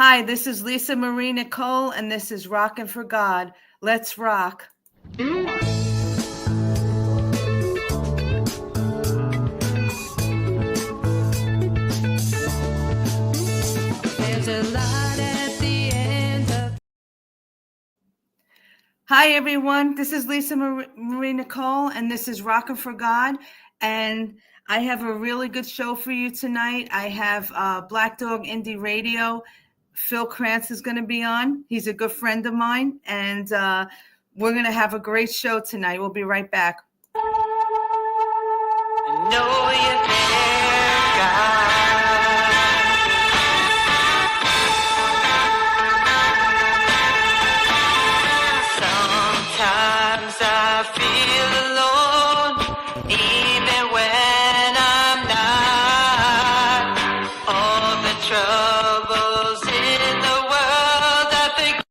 Hi, this is Lisa Marie Nicole, and this is Rockin' for God. Let's rock. There's a light at the end of... Hi, everyone. This is Lisa Marie Nicole, and this is Rockin' for God. And I have a really good show for you tonight. I have Black Dog Indie Radio. Phil Kranz is going to be on. He's a good friend of mine, and we're going to have a great show tonight. We'll be right back. Know you care, God. Sometimes I feel alone, even when I'm not. All the troubles in the world, I think.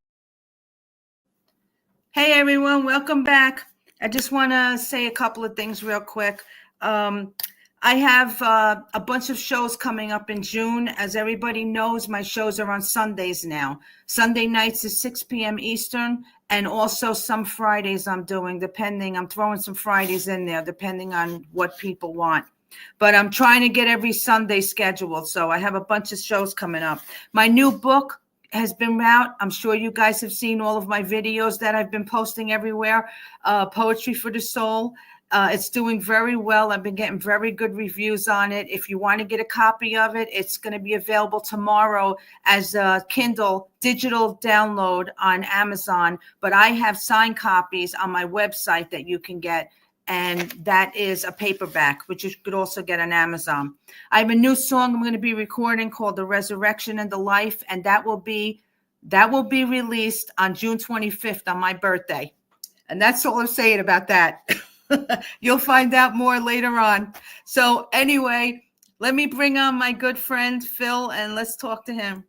Hey everyone, welcome back. I just want to say a couple of things real quick. I have a bunch of shows coming up in June. As everybody knows, my shows are on Sundays now. Sunday nights is 6 p.m. Eastern, and also some Fridays I'm doing, I'm throwing some Fridays in there, depending on what people want. But I'm trying to get every Sunday scheduled, so I have a bunch of shows coming up. My new book has been out. I'm sure you guys have seen all of my videos that I've been posting everywhere. Poetry for the Soul. It's doing very well. I've been getting very good reviews on it. If you want to get a copy of it, it's going to be available tomorrow as a Kindle digital download on Amazon. But I have signed copies on my website that you can get. And that is a paperback, which you could also get on Amazon. I have a new song I'm going to be recording called The Resurrection and the Life. And that will be released on June 25th on my birthday. And that's all I'm saying about that. You'll find out more later on. So anyway, let me bring on my good friend, Phil, and let's talk to him.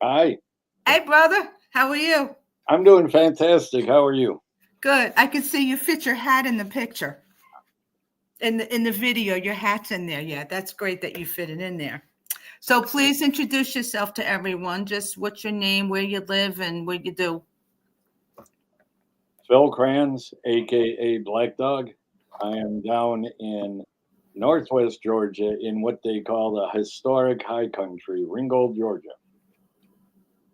Hi. Hey, brother. How are you? I'm doing fantastic. How are you? Good. I can see you fit your hat in the picture. In the video, your hat's in there. Yeah, that's great that you fit it in there. So please introduce yourself to everyone. Just what's your name, where you live, and what you do. Phil Kranz, a.k.a. Black Dog. I am down in northwest Georgia in what they call the historic high country, Ringgold, Georgia.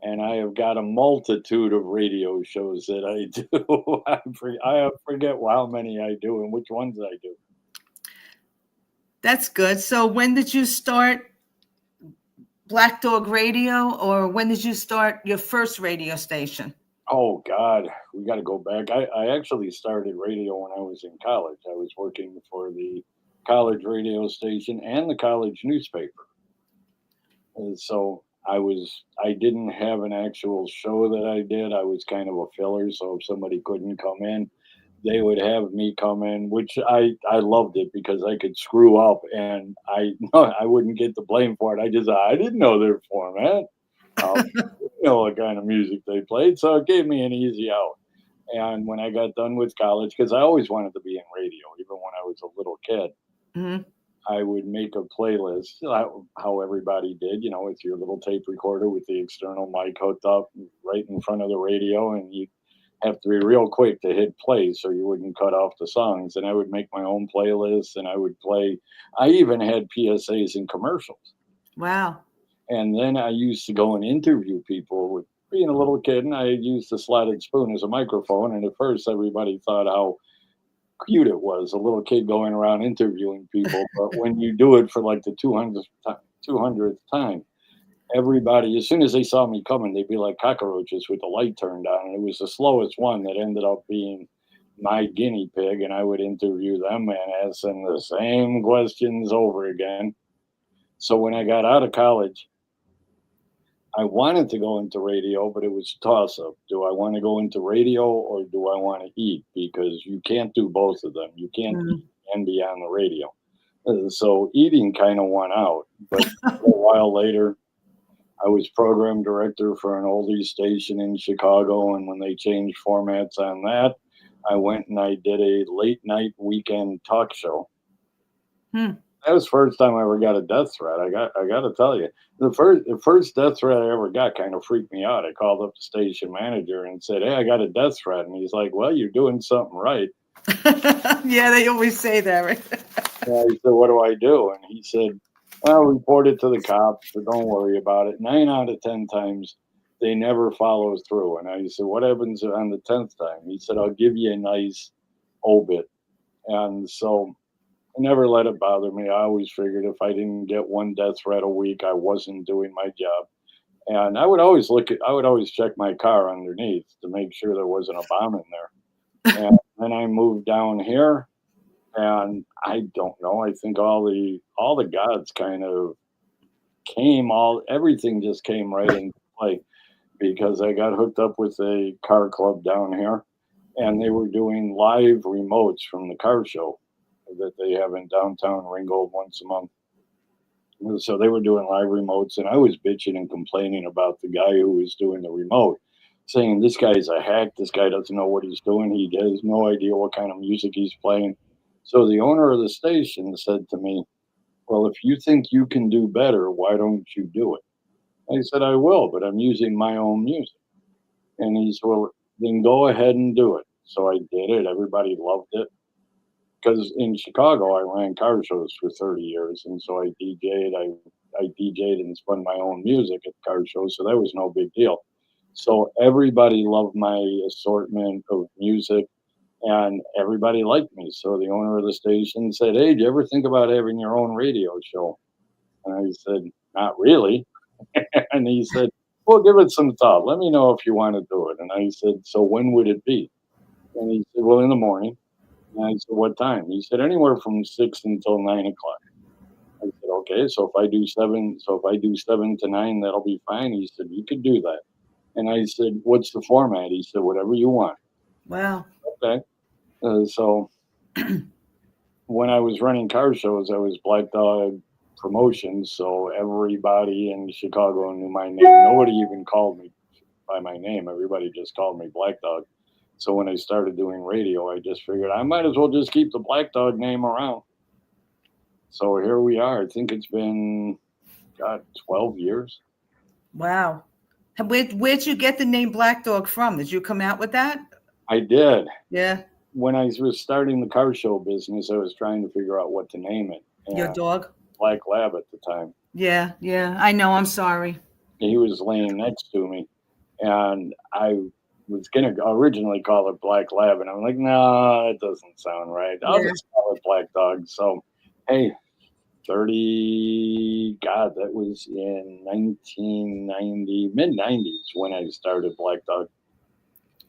And I have got a multitude of radio shows that I do. I forget how many I do and which ones I do. That's good. So when did you start Black Dog Radio, or when did you start your first radio station? Oh, God, we got to go back. I actually started radio when I was in college. I was working for the college radio station and the college newspaper. And so I didn't have an actual show that I did. I was kind of a filler. So if somebody couldn't come in, they would have me come in, which I loved it because I could screw up and I wouldn't get the blame for it. I didn't know their format. What kind of music they played. So it gave me an easy out. And when I got done with college, because I always wanted to be in radio, even when I was a little kid, Mm-hmm. I would make a playlist, how everybody did, with your little tape recorder with the external mic hooked up right in front of the radio. And you have to be real quick to hit play so you wouldn't cut off the songs. And I would make my own playlists and I even had PSAs and commercials. Wow. And then I used to go and interview people. With being a little kid, and I used the slotted spoon as a microphone. And at first, everybody thought how cute it was, a little kid going around interviewing people. But when you do it for like the 200th time, everybody, as soon as they saw me coming, they'd be like cockroaches with the light turned on. And it was the slowest one that ended up being my guinea pig. And I would interview them and ask them the same questions over again. So when I got out of college, I wanted to go into radio, but it was a toss-up. Do I want to go into radio or do I want to eat? Because you can't do both of them. You can't eat and be on the radio. So eating kind of won out. But a while later, I was program director for an oldies station in Chicago. And when they changed formats on that, I went and I did a late night weekend talk show. That was the first time I ever got a death threat. I got to tell you, the first death threat I ever got kind of freaked me out. I called up the station manager and said, "Hey, I got a death threat," and he's like, "Well, you're doing something right." Yeah, they always say that, right? I said, "What do I do?" And he said, "Well, report it to the cops, but don't worry about it." 9 out of 10 times, they never follow through. And I said, "What happens on the 10th time?" He said, "I'll give you a nice obit." And so I never let it bother me. I always figured if I didn't get one death threat a week, I wasn't doing my job. And I would always check my car underneath to make sure there wasn't a bomb in there. And then I moved down here, and I don't know. I think all the gods kind of everything just came right into play because I got hooked up with a car club down here, and they were doing live remotes from the car show that they have in downtown Ringgold once a month. So they were doing live remotes, and I was bitching and complaining about the guy who was doing the remote, saying this guy's a hack. This guy doesn't know what he's doing. He has no idea what kind of music he's playing. So the owner of the station said to me, "Well, if you think you can do better, why don't you do it?" I said, "I will, but I'm using my own music." And he said, "Well, then go ahead and do it." So I did it. Everybody loved it because in Chicago, I ran car shows for 30 years. And so I DJ'd. I DJ'd and spun my own music at car shows. So that was no big deal. So everybody loved my assortment of music and everybody liked me. So the owner of the station said, "Hey, do you ever think about having your own radio show?" And I said, "Not really." And he said, "Well, give it some thought. Let me know if you want to do it." And I said, "So when would it be?" And he said, "Well, in the morning." And I said, "What time?" He said, "Anywhere from 6 until 9 o'clock." I said, "Okay, so if I do 7 to 9, that'll be fine." He said, "You could do that." And I said, "What's the format?" He said, "Whatever you want." Wow. Okay. So when I was running car shows, I was Black Dog Promotions. So everybody in Chicago knew my name. Nobody even called me by my name. Everybody just called me Black Dog. So when I started doing radio, I just figured I might as well just keep the Black Dog name around. So here we are. I think it's been, God, 12 years. Wow. Where'd you get the name Black Dog from? Did you come out with that? I did. Yeah. When I was starting the car show business, I was trying to figure out what to name it. Your And dog? Black Lab at the time. Yeah, yeah. I know. I'm sorry. He was laying next to me, and I was gonna originally call it Black Lab, and I'm like, no, it doesn't sound right. I'll Yeah. just call it Black Dog. So, hey, 30, God, that was in 1990, mid 90s when I started Black Dog.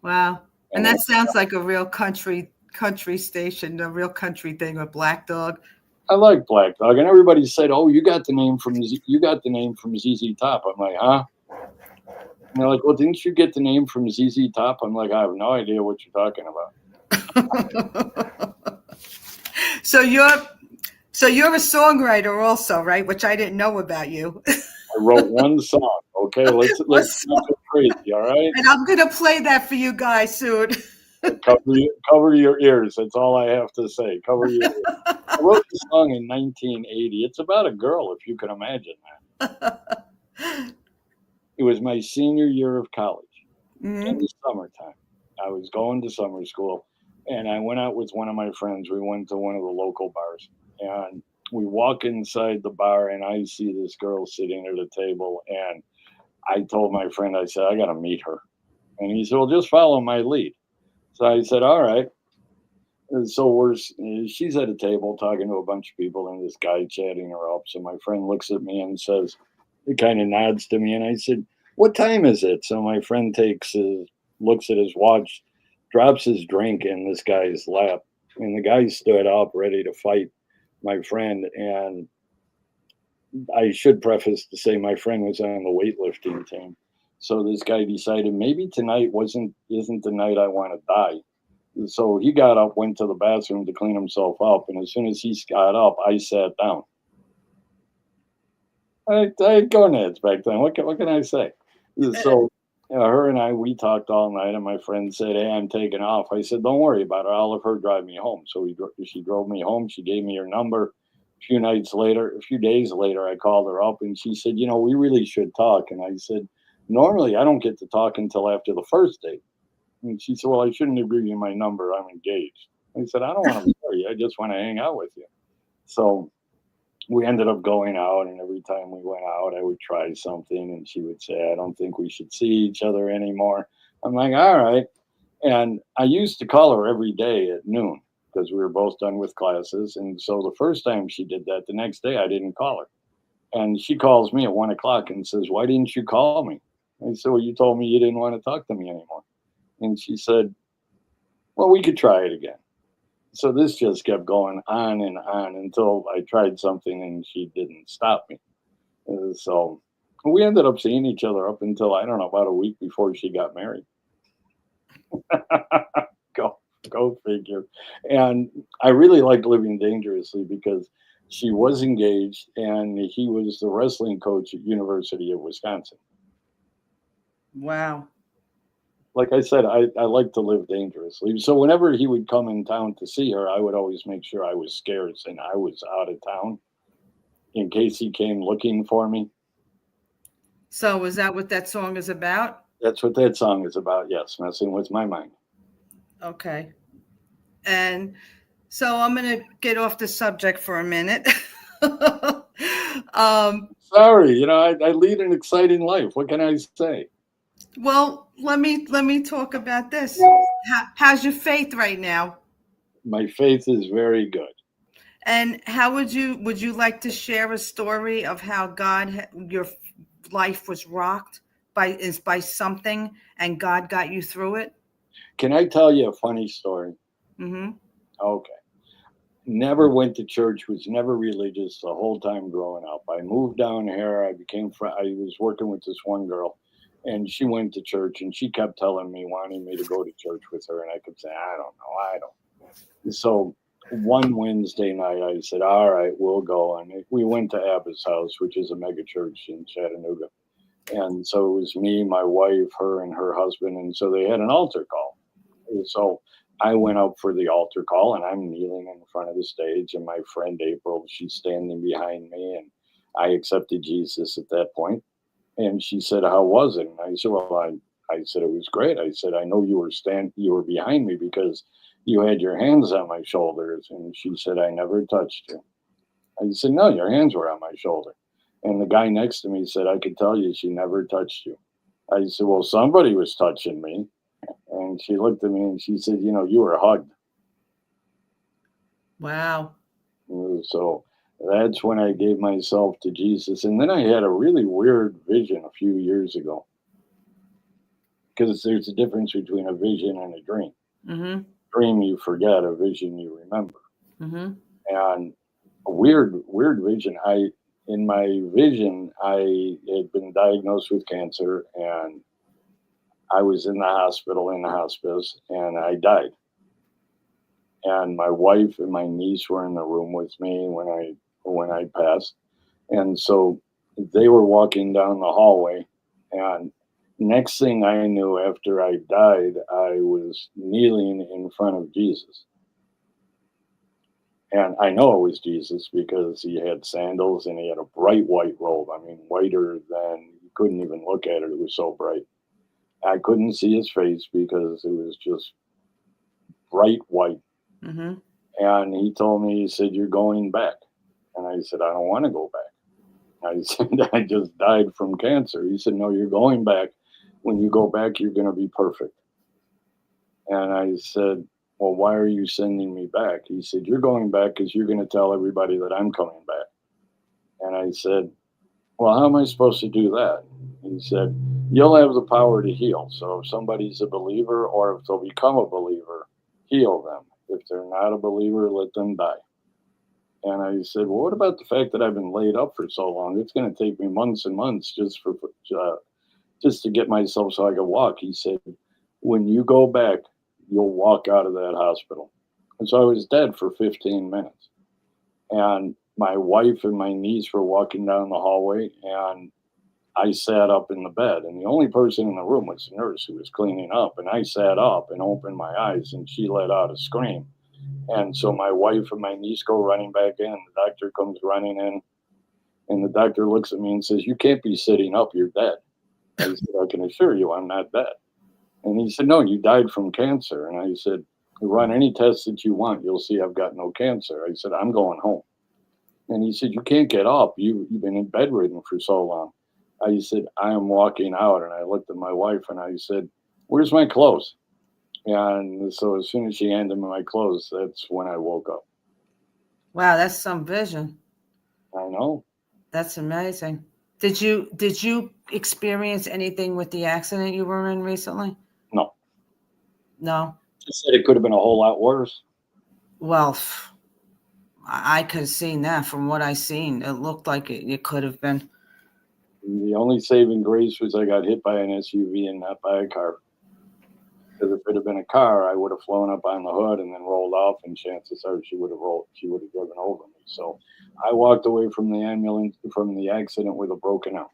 Wow. And And that sounds like a real country station, a real country thing with Black Dog. I like Black Dog, and everybody said, "Oh, you got the name from ZZ Top." I'm like, "Huh?" And they're like, "Well, didn't you get the name from ZZ Top?" I'm like, "I have no idea what you're talking about." So you're a songwriter also, right? Which I didn't know about you. I wrote one song. Okay, let's not get crazy. All right, And I'm gonna play that for you guys soon. cover your ears. That's all I have to say. Cover your ears. I wrote the song in 1980. It's about a girl, if you can imagine that. It was my senior year of college in the summertime. I was going to summer school, and I went out with one of my friends. We went to one of the local bars, and we walk inside the bar, and I see this girl sitting at a table, and I told my friend, I said, "I got to meet her." And he said, "Well, just follow my lead." So I said, "All right." And so she's at a table talking to a bunch of people, and this guy chatting her up. So my friend looks at me and says, he kind of nods to me, and I said, "What time is it?" So my friend looks at his watch, drops his drink in this guy's lap, and the guy stood up ready to fight my friend. And I should preface to say my friend was on the weightlifting team. So this guy decided maybe tonight isn't the night I want to die. So he got up, went to the bathroom to clean himself up, and as soon as he got up, I sat down. I go nuts back then. What can I say? So her and we talked all night, and my friend said, "Hey, I'm taking off." I said, "Don't worry about it. I'll have her drive me home." So she drove me home. She gave me her number. A few days later, I called her up and she said, we really should talk. And I said, normally I don't get to talk until after the first date. And she said, well, I shouldn't have given you my number. I'm engaged. I said, I don't want to marry you. I just want to hang out with you. So we ended up going out, and every time we went out, I would try something, and she would say, I don't think we should see each other anymore. I'm like, all right. And I used to call her every day at noon because we were both done with classes. And so the first time she did that, the next day I didn't call her. And she calls me at 1 o'clock and says, why didn't you call me? I said, well, you told me you didn't want to talk to me anymore. And she said, well, we could try it again. So this just kept going on and on until I tried something and she didn't stop me. So we ended up seeing each other up until, I don't know, about a week before she got married. go, go figure. And I really liked Living Dangerously because she was engaged and he was the wrestling coach at University of Wisconsin. Wow. Like I said, I like to live dangerously. So whenever he would come in town to see her, I would always make sure I was scarce and I was out of town in case he came looking for me. So is that what that song is about? That's what that song is about. Yes, messing with my mind. Okay. And so I'm going to get off the subject for a minute. Sorry, I lead an exciting life. What can I say? Well, let me talk about this. How's your faith right now? My faith is very good. And how would you like to share a story of how your life was rocked by something and God got you through it? Can I tell you a funny story? Mm-hmm. Okay. Never went to church, was never religious the whole time growing up. I moved down here. I was working with this one girl. And she went to church and she kept telling me, wanting me to go to church with her. And I kept saying, I don't know. So one Wednesday night, I said, all right, we'll go. And we went to Abba's house, which is a mega church in Chattanooga. And so it was me, my wife, her, and her husband. And so they had an altar call. And so I went up for the altar call and I'm kneeling in front of the stage. And my friend April, she's standing behind me. And I accepted Jesus at that point. And she said, how was it? And I said, well, I said, it was great. I said, I know you were behind me because you had your hands on my shoulders. And she said, I never touched you. I said, no, your hands were on my shoulder. And the guy next to me said, I could tell you she never touched you. I said, well, somebody was touching me. And she looked at me and she said, you were hugged. Wow. So that's when I gave myself to Jesus. And then I had a really weird vision a few years ago. Because there's a difference between a vision and a dream. Mm-hmm. Dream you forget, a vision you remember. Mm-hmm. And a weird vision. In my vision, I had been diagnosed with cancer and I was in the hospital in the hospice and I died. And my wife and my niece were in the room with me when I passed. And so they were walking down the hallway. And next thing I knew, after I died, I was kneeling in front of Jesus. And I know it was Jesus because he had sandals and he had a bright white robe. I mean, whiter than you couldn't even look at it. It was so bright. I couldn't see his face because it was just bright white. Mm-hmm. And he told me, he said, you're going back. And I said, I don't want to go back. I said, I just died from cancer. He said, no, you're going back. When you go back, you're going to be perfect. And I said, well, why are you sending me back? He said, you're going back because you're going to tell everybody that I'm coming back. And I said, well, how am I supposed to do that? He said, you'll have the power to heal. So if somebody's a believer or if they'll become a believer, heal them. If they're not a believer, let them die. And I said, well, what about the fact that I've been laid up for so long? It's going to take me months and months just to get myself so I can walk. He said, when you go back, you'll walk out of that hospital. And so I was dead for 15 minutes. And my wife and my niece were walking down the hallway and I sat up in the bed. And the only person in the room was the nurse who was cleaning up. And I sat up and opened my eyes and she let out a scream. And so my wife and my niece go running back in. The doctor comes running in, and the doctor looks at me and says, "You can't be sitting up. You're dead." I said, "I can assure you I'm not dead." And he said, "No, you died from cancer." And I said, "Run any tests that you want. You'll see I've got no cancer." I said, "I'm going home." And he said, "You can't get up. You've been in bedridden for so long." I said, "I am walking out." And I looked at my wife and I said, "Where's my clothes?" And so as soon as she handed me my clothes, that's when I woke up. Wow, that's some vision. I know. That's amazing. Did you experience anything with the accident you were in recently? No. No. She said it could have been a whole lot worse. Well, I could have seen that from what I seen. It looked like it could have been. The only saving grace was I got hit by an SUV and not by a car. Because if it had been a car, I would have flown up on the hood and then rolled off, and chances are she would have driven over me. So I walked away from the accident with a broken arm.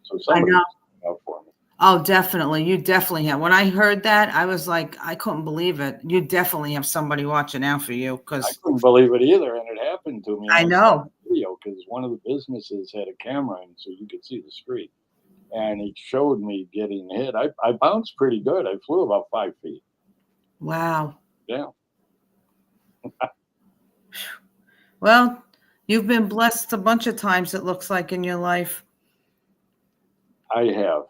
So somebody was looking out for me. Oh, definitely. You definitely have. When I heard that, I was like, I couldn't believe it. You definitely have somebody watching out for you. I couldn't believe it either, and it happened to me. I know. Video, because one of the businesses had a camera in, so you could see the street. And he showed me getting hit. I bounced pretty good. I flew about 5 feet. Wow. Yeah. Well, you've been blessed a bunch of times, it looks like, in your life. I have.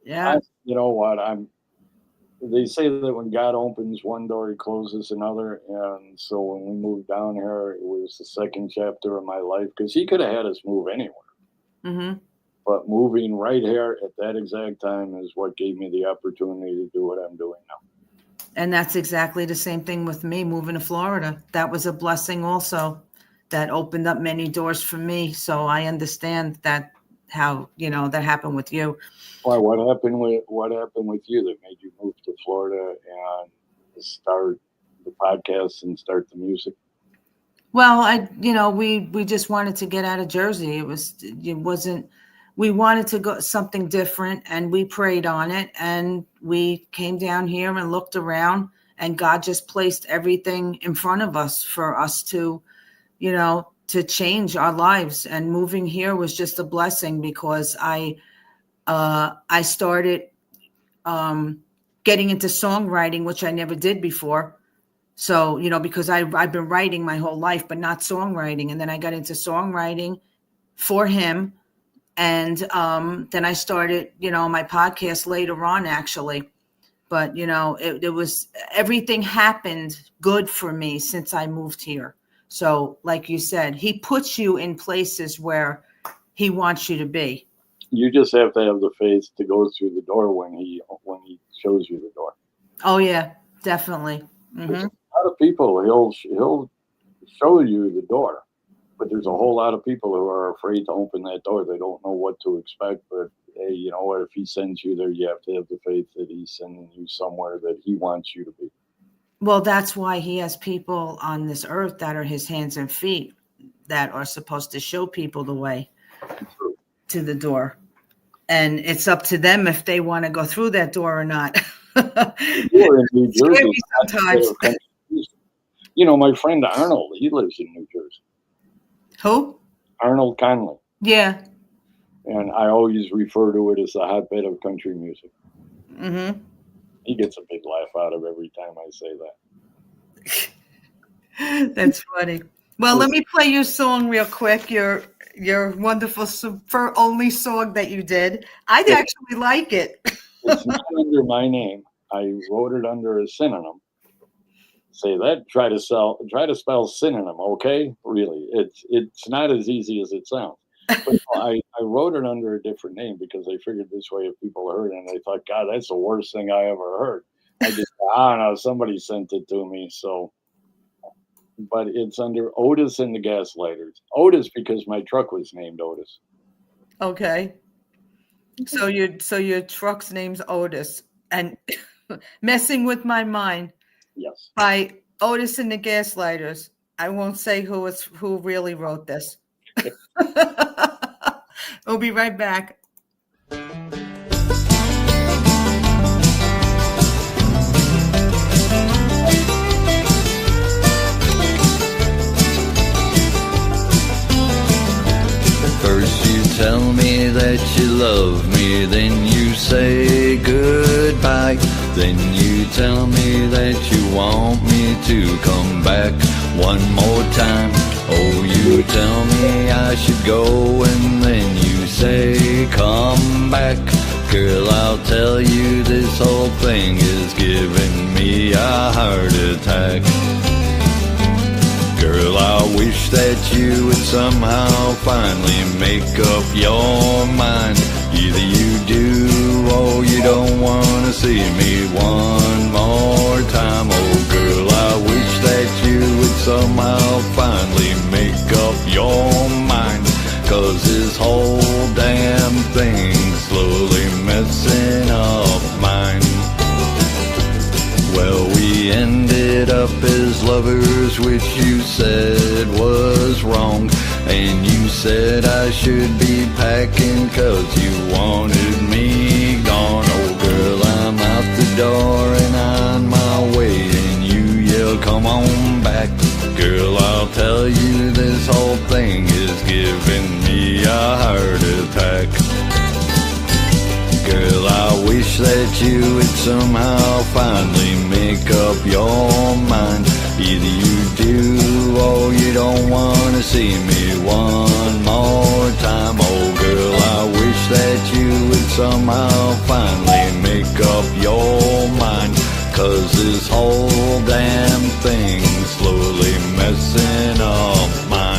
Yeah. You know what? They say that when God opens one door, he closes another. And so when we moved down here, it was the second chapter of my life, because he could have had us move anywhere. Mm-hmm. But moving right here at that exact time is what gave me the opportunity to do what I'm doing now. And that's exactly the same thing with me moving to Florida. That was a blessing also. That opened up many doors for me. So I understand that how, that happened with you. Why? What happened with you that made you move to Florida and start the podcast and start the music? Well, we just wanted to get out of Jersey. We wanted to go something different, and we prayed on it, and we came down here and looked around, and God just placed everything in front of us for us to, to change our lives. And moving here was just a blessing, because I started getting into songwriting, which I never did before. So, because I've been writing my whole life, but not songwriting. And then I got into songwriting for him. And then I started, my podcast later on, actually. But, it was, everything happened good for me since I moved here. So like you said, he puts you in places where he wants you to be. You just have to have the faith to go through the door when he shows you the door. Oh, yeah, definitely. Mm-hmm. There's a lot of people, he'll show you the door. But there's a whole lot of people who are afraid to open that door. They don't know what to expect. But hey, you know what? If he sends you there, you have to have the faith that he's sending you somewhere that he wants you to be. Well, that's why he has people on this earth that are his hands and feet that are supposed to show people the way to the door. And it's up to them if they want to go through that door or not. You're in New Jersey. Sometimes. My friend Arnold, he lives in New Jersey. Who? Arnold Conley. Yeah. And I always refer to it as the hotbed of country music. Mm-hmm. He gets a big laugh out of every time I say that. That's funny. Well, let me play your song real quick. Your wonderful only song that you did. I actually like it. It's not under my name. I wrote it under a synonym. Say that. Try to spell synonym. Okay, really, it's not as easy as it sounds. But I wrote it under a different name because I figured this way if people heard it and they thought, God, that's the worst thing I ever heard. I just no, somebody sent it to me. So, but it's under Otis and the Gaslighters. Otis because my truck was named Otis. Okay. So your truck's name's Otis, and Messing with My Mind. Yes. By Otis and the Gaslighters. I won't say who really wrote this. We'll be right back. First you tell me that you love me, then you say goodbye. Then you tell me that you want me to come back one more time. Oh, you tell me I should go, and then you say come back. Girl, I'll tell you, this whole thing is giving me a heart attack. Girl, I wish that you would somehow finally make up your mind. Either you do or you don't want to see me one more time. Oh girl, I wish that you would somehow finally make up your mind. 'Cause this whole damn thing's slowly messing up mine. Well, we ended up as lovers, which you said was wrong. And you said I should be packing 'cause you wanted me gone. Oh girl, I'm out the door and on my way, and you yell come on back. Girl, I'll tell you, this whole thing is giving me a heart attack. Girl, I wish that you would somehow finally make up your mind. Either you do or you don't want to see me one more time. Oh girl, I wish that you would somehow finally make up your mind. 'Cause this whole damn thing's slowly messing up mine.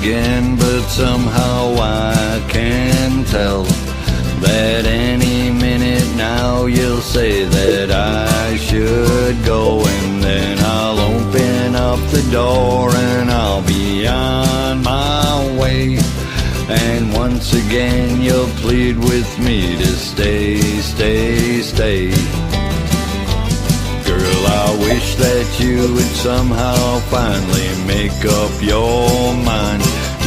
Again, but somehow I can tell that any minute now you'll say that I should go, and then I'll open up the door and I'll be on my way. And once again you'll plead with me to stay, stay, stay. Girl, I wish that you would somehow finally make up your mind.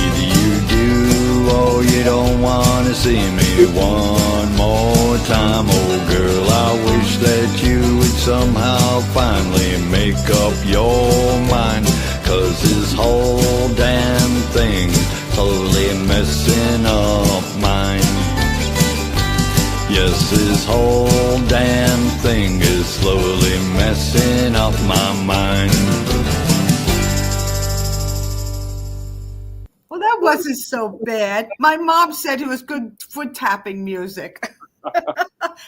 Either you do or you don't want to see me one more time. Oh girl, I wish that you would somehow finally make up your mind. 'Cause this whole damn thing totally messing up mine. Yes, this whole damn thing is slowly messing up my mind. Well, that wasn't so bad. My mom said it was good foot tapping music.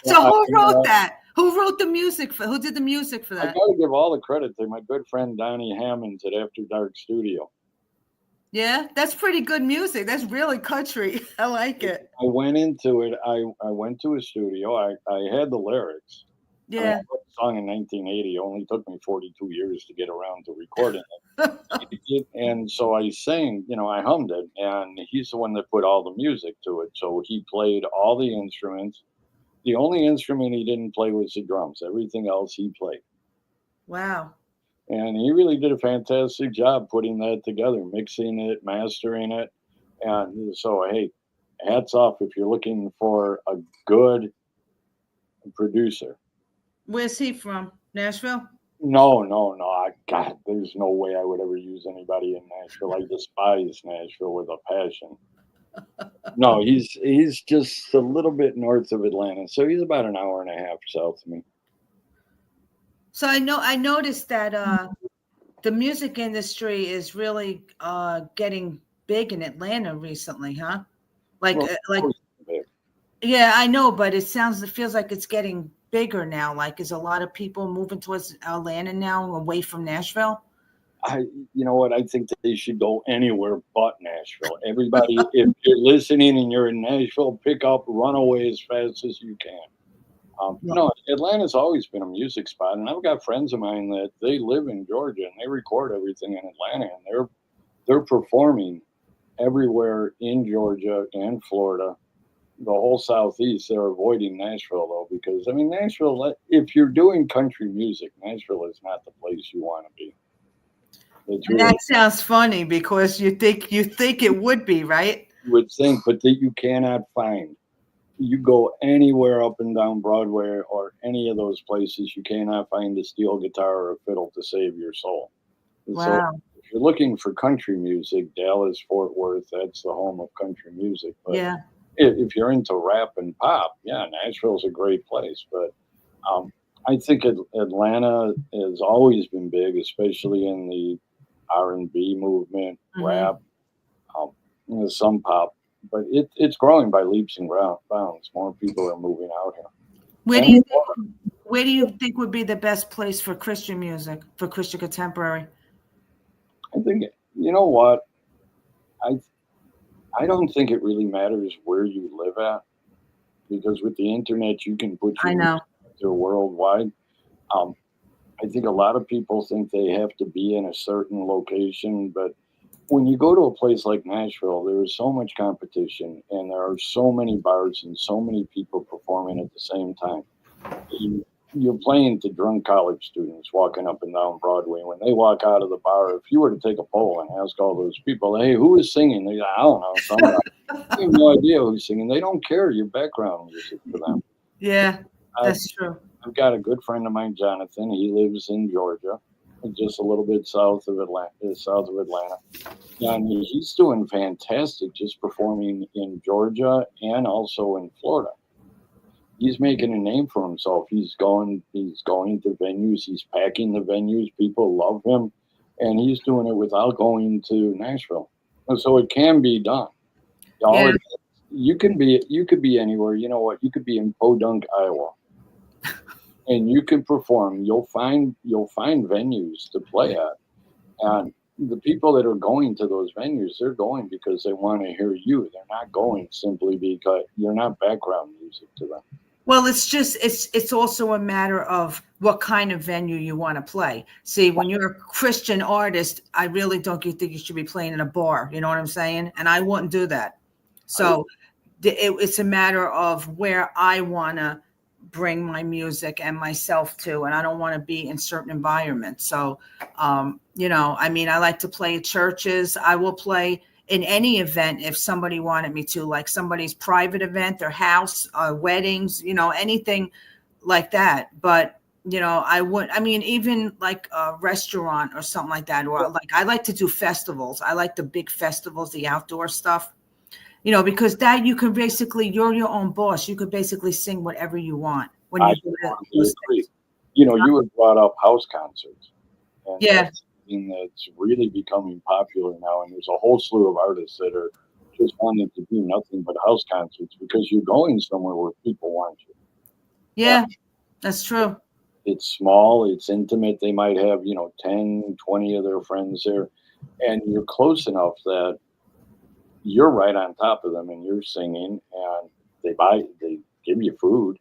So who wrote that? Who wrote the music for? Who did the music for I that? gotta give all the credit to my good friend Donnie Hammonds at After Dark Studio. Yeah, that's pretty good music. That's really country. I like it. I went into it. I went to a studio. I had the lyrics. I mean, I Yeah. wrote the song in 1980. It only took me 42 years to get around to recording it. And so I sang, I hummed it. And he's the one that put all the music to it. So he played all the instruments. The only instrument he didn't play was the drums. Everything else he played. Wow. And he really did a fantastic job putting that together, mixing it, mastering it. And so, hey, hats off if you're looking for a good producer. Where's he from? Nashville? No. God, there's no way I would ever use anybody in Nashville. I despise Nashville with a passion. No, he's just a little bit north of Atlanta. So he's about an hour and a half south of me. So I noticed that the music industry is really getting big in Atlanta recently, huh? Yeah, I know, but it feels like it's getting bigger now. Like, is a lot of people moving towards Atlanta now, away from Nashville? You know what? I think that they should go anywhere but Nashville. Everybody, if you're listening and you're in Nashville, pick up, run away as fast as you can. No, Atlanta's always been a music spot, and I've got friends of mine that they live in Georgia and they record everything in Atlanta, and they're performing everywhere in Georgia and Florida, the whole Southeast, they're avoiding Nashville though, because I mean, Nashville, if you're doing country music, Nashville is not the place you want to be. It's And really, that sounds funny because you think it would be, right? you would think, but that you cannot find. You go anywhere up and down Broadway or any of those places, you cannot find a steel guitar or a fiddle to save your soul. And so Wow. if you're looking for country music, Dallas, Fort Worth, that's the home of country music. But Yeah. if you're into rap and pop, yeah, Nashville's a great place. But I think Atlanta has always been big, especially in the R&B movement, rap, some pop. But it's growing by leaps and bounds. More people are moving out here. Where do you think would be the best place for Christian music, for Christian contemporary? I think, you know what? I don't think it really matters where you live at, because with the internet, you can put your music out there worldwide. I think a lot of people think they have to be in a certain location, but when you go to a place like Nashville, there is so much competition and there are so many bars and so many people performing at the same time. You're playing to drunk college students walking up and down Broadway. When they walk out of the bar, if you were to take a poll and ask all those people, hey, who is singing? They go, I don't know. Somebody. I have no idea who's singing. They don't care your background music for them. Yeah, that's true. I've got a good friend of mine, Jonathan. He lives in Georgia, just a little bit south of Atlanta. And he's doing fantastic, just performing in Georgia and also in Florida. He's making a name for himself. He's going to venues. He's packing the venues. People love him, and he's doing it without going to Nashville. And so it can be done. Yeah. You could be anywhere. You know what? You could be in Podunk, Iowa, and you can perform. You'll find venues to play at, and the people that are going to those venues, they're going because they want to hear you. They're not going simply because you're not background music to them. Well, it's also a matter of what kind of venue you want to play. See, when you're a Christian artist, I really don't think you should be playing in a bar. You know what I'm saying? And I wouldn't do that. So it's a matter of where I want to bring my music and myself to, and I don't want to be in certain environments. So, I mean, I like to play at churches. I will play in any event if somebody wanted me to, like somebody's private event, their house, weddings, anything like that. But, even like a restaurant or something like that, or like I like to do festivals. I like the big festivals, the outdoor stuff, because that you can basically, you're your own boss. You could basically sing whatever you want when you do that. You had brought up house concerts. And yeah. That's really becoming popular now, and there's a whole slew of artists that are just wanting to do nothing but house concerts because you're going somewhere where people want you. Yeah, that's true. It's small, it's intimate. They might have 10, 20 of their friends there, and you're close enough that you're right on top of them and you're singing, and they give you food.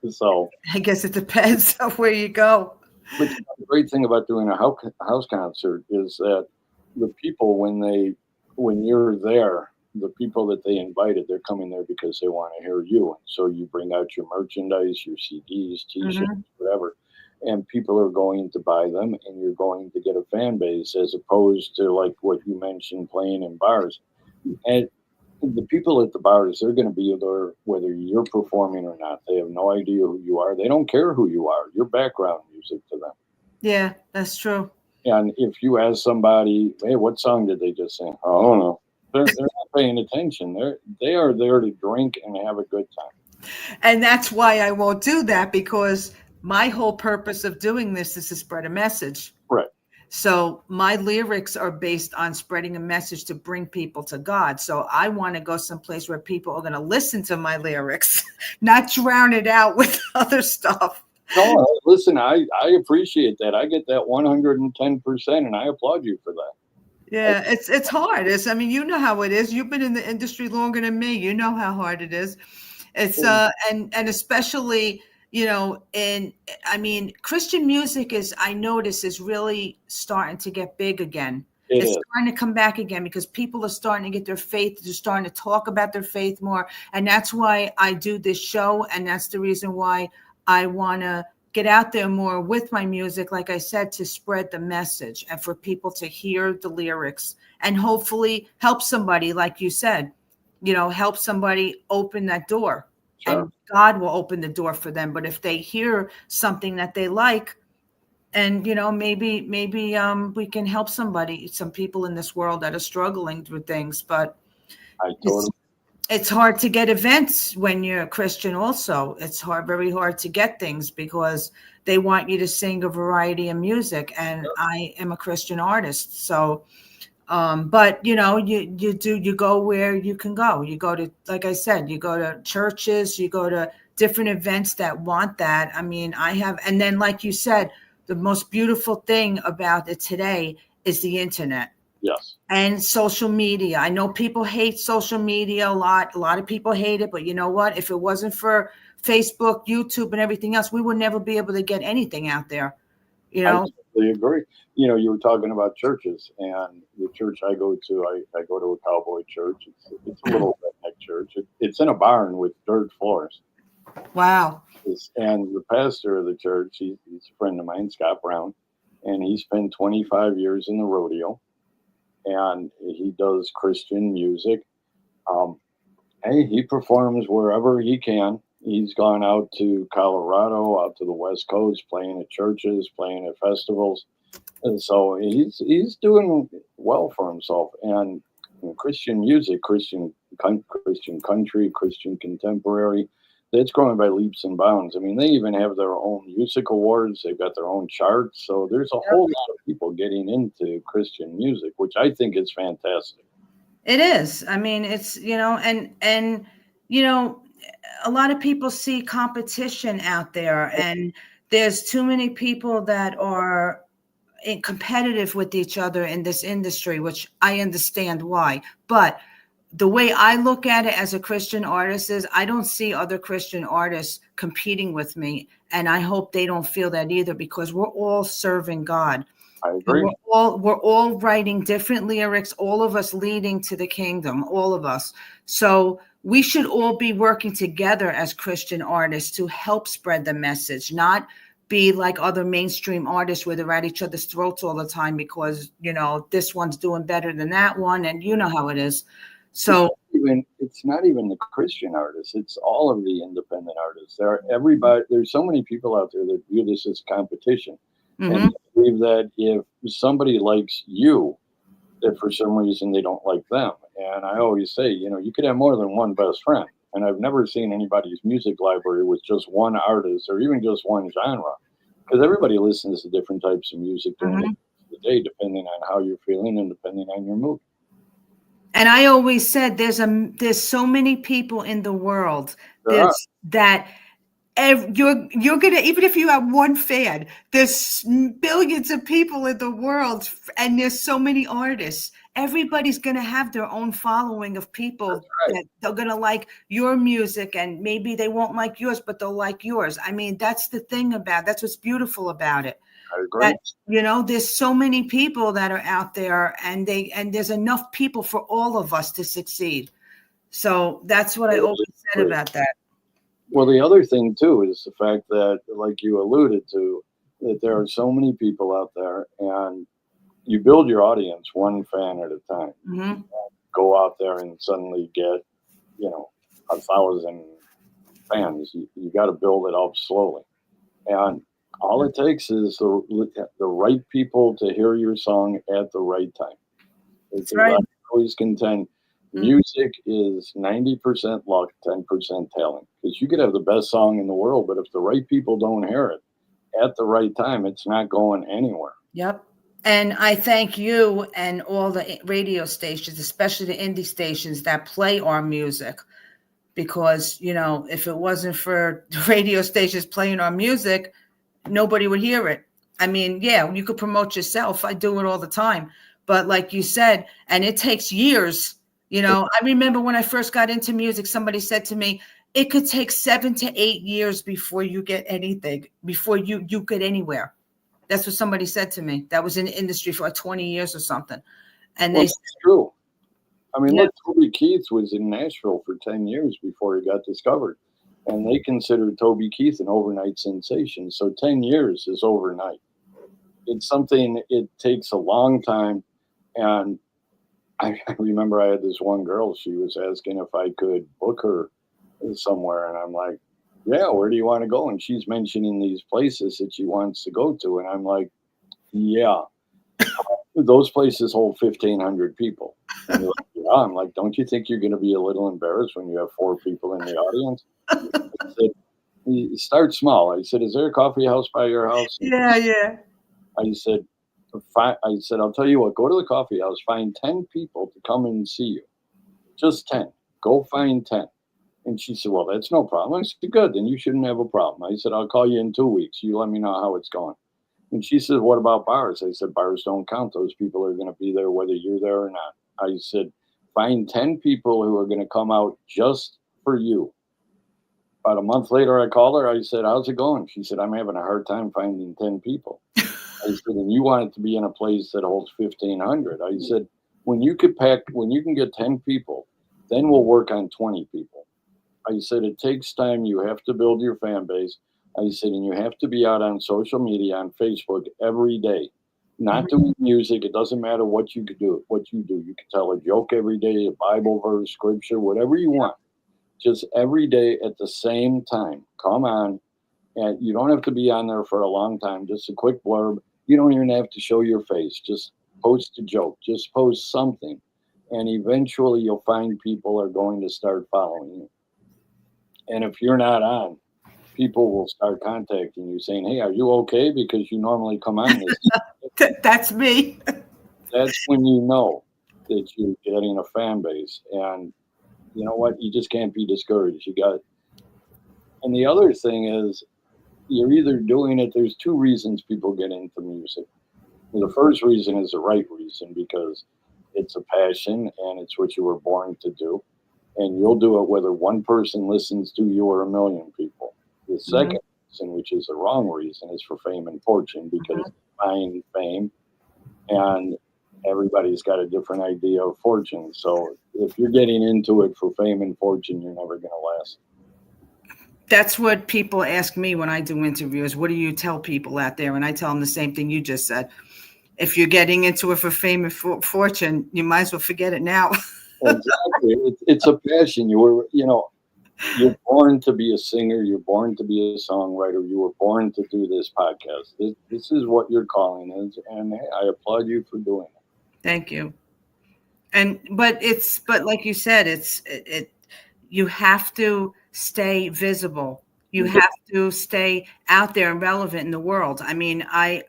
So I guess it depends on where you go. But the great thing about doing a house concert is that the people, when you're there, the people that they invited, they're coming there because they want to hear you. And so you bring out your merchandise, your CDs, T-shirts, whatever, and people are going to buy them, and you're going to get a fan base, as opposed to like what you mentioned, playing in bars. And the people at the bars, they're going to be there whether you're performing or not. They have no idea who you are. They don't care who you are. You're background music to them. Yeah, that's true. And if you ask somebody, hey, what song did they just sing? I don't know. They're not paying attention. They are there to drink and have a good time. And that's why I won't do that, because my whole purpose of doing this is to spread a message. Right. So my lyrics are based on spreading a message to bring people to God. So I want to go someplace where people are going to listen to my lyrics, not drown it out with other stuff. No, listen, I appreciate that. I get that 110%, and I applaud you for that. Yeah, it's hard. You know how it is. You've been in the industry longer than me. You know how hard it is. It's and especially, Christian music is really starting to get big again. It It's is. starting to come back again because people are starting to get their faith. They're starting to talk about their faith more. And that's why I do this show. And that's the reason why I want to get out there more with my music, like I said, to spread the message and for people to hear the lyrics and hopefully help somebody, like you said, help somebody open that door. Sure. And God will open the door for them. But if they hear something that they like, and maybe we can help some people in this world that are struggling with things. But I totally. it's hard to get events when you're a Christian. Also, it's very hard to get things because they want you to sing a variety of music, and I am a Christian artist, so. But you go where you can go. You go to, like I said, you go to churches, you go to different events that want that. I mean, and then like you said, the most beautiful thing about it today is the internet. Yes. And social media. I know people hate social media a lot. A lot of people hate it, but you know what? If it wasn't for Facebook, YouTube, and everything else, we would never be able to get anything out there. I totally agree. You were talking about churches, and the church I go to, I go to a cowboy church. It's a little redneck church. It's in a barn with dirt floors. Wow. And the pastor of the church, he's a friend of mine, Scott Brown, and he spent 25 years in the rodeo, and he does Christian music. He performs wherever he can. He's gone out to Colorado, out to the West Coast, playing at churches, playing at festivals. And so he's doing well for himself. And Christian music, Christian country, Christian contemporary, that's growing by leaps and bounds. I mean, they even have their own music awards. They've got their own charts. So there's a whole lot of people getting into Christian music, which I think is fantastic. It is. I mean, it's, and a lot of people see competition out there, and there's too many people that are competitive with each other in this industry, which I understand why. But the way I look at it as a Christian artist is I don't see other Christian artists competing with me. And I hope they don't feel that either, because we're all serving God. I agree. We're all writing different lyrics, all of us leading to the kingdom, all of us. So we should all be working together as Christian artists to help spread the message, not be like other mainstream artists where they're at each other's throats all the time because, this one's doing better than that one. And you know how it is. So it's not even the Christian artists. It's all of the independent artists. There's so many people out there that view this as competition. Mm-hmm. And I believe that if somebody likes you, that for some reason they don't like them. And I always say, you could have more than one best friend. And I've never seen anybody's music library with just one artist or even just one genre, because everybody listens to different types of music during the day, depending on how you're feeling and depending on your mood. And I always said there's so many people in the world that you're gonna, even if you have one fan, there's billions of people in the world, and there's so many artists. Everybody's gonna have their own following of people that they're gonna like your music, and maybe they won't like yours, but they'll like yours. I mean, that's the thing that's what's beautiful about it. I agree. There's so many people that are out there, and there's enough people for all of us to succeed. So that's what I always said about that. Well, the other thing too is the fact that, like you alluded to, that there are so many people out there, and you build your audience one fan at a time. Mm-hmm. Go out there and suddenly get, 1,000 fans. You got to build it up slowly, and all it takes is the right people to hear your song at the right time. That's right. I always contend music is 90% luck, 10% talent. Because you could have the best song in the world, but if the right people don't hear it at the right time, it's not going anywhere. Yep. And I thank you and all the radio stations, especially the indie stations that play our music. Because, if it wasn't for the radio stations playing our music, nobody would hear it. I mean, yeah, you could promote yourself. I do it all the time. But like you said, and it takes years. I remember when I first got into music, somebody said to me, it could take 7 to 8 years before you get anything, before you get anywhere. That's what somebody said to me. That was in the industry for like 20 years or something. And Well, they it's true. I mean, Yeah. look, Toby Keith was in Nashville for 10 years before he got discovered. And they considered Toby Keith an overnight sensation. So 10 years is overnight. It's something, it takes a long time. And I remember I had this one girl, she was asking if I could book her somewhere. And I'm like, yeah, where do you want to go? And she's mentioning these places that she wants to go to. And I'm like, yeah, those places hold 1,500 people. And you're like, yeah. I'm like, don't you think you're going to be a little embarrassed when you have 4 people in the audience? I said, you start small. I said, is there a coffee house by your house? Yeah. I said, I'll tell you what, go to the coffee house, find 10 people to come and see you. Just 10. Go find 10. And she said, well, that's no problem. I said, good, then you shouldn't have a problem. I said, I'll call you in 2 weeks. You let me know how it's going. And she said, what about bars? I said, bars don't count. Those people are going to be there whether you're there or not. I said, find 10 people who are going to come out just for you. About a month later, I called her. I said, how's it going? She said, I'm having a hard time finding 10 people. I said, and you want it to be in a place that holds 1,500. I said, when you can get 10 people, then we'll work on 20 people. I said, it takes time. You have to build your fan base. I said, and you have to be out on social media, on Facebook every day, not doing music. It doesn't matter what you could do, what you do. You can tell a joke every day, a Bible verse, scripture, whatever you want. Just every day at the same time. Come on. And you don't have to be on there for a long time. Just a quick blurb. You don't even have to show your face. Just post a joke. Just post something. And eventually you'll find people are going to start following you. And if you're not on, people will start contacting you saying, hey, are you okay? Because you normally come on this. That's me. That's when you know that you're getting a fan base. And you know what? You just can't be discouraged. And the other thing is, you're either doing it, there's 2 reasons people get into music. The first reason is the right reason because it's a passion and it's what you were born to do. And you'll do it whether one person listens to you or 1 million people. The second reason, which is the wrong reason, is for fame and fortune because find fame and everybody's got a different idea of fortune. So if you're getting into it for fame and fortune, you're never going to last. That's what people ask me when I do interviews. What do you tell people out there? And I tell them the same thing you just said. If you're getting into it for fame and fortune, you might as well forget it now. Exactly. It's a passion. You're born to be a singer. You're born to be a songwriter. You were born to do this podcast. This is what your calling is. And hey, I applaud you for doing it. Thank you. But like you said, you have to stay visible. You have to stay out there and relevant in the world. I mean, I